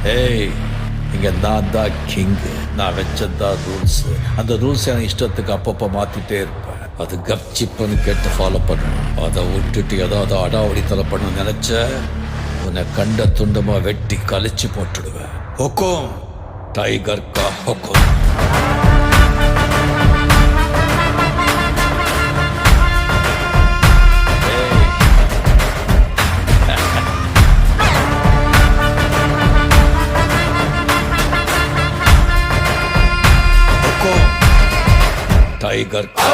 ஏய், இங்க நான் தான் கிங்கு. நான் வச்சதான் ரூல்ஸ். அந்த ரூல்ஸ் என் இஷ்டத்துக்கு அப்பப்போ மாத்திட்டே இருப்பேன். அது கப்சிப்புன்னு கேட்டு ஃபாலோ பண்ணணும். அதை விட்டுட்டு ஏதாவது அடாவடித்தலை பண்ண நினைச்ச உன்னை கண்ட துண்டமா வெட்டி கழிச்சு போட்டுடுவேன். ஹொக்கும், டைகர் கா ஹொக்கும். टाइगर का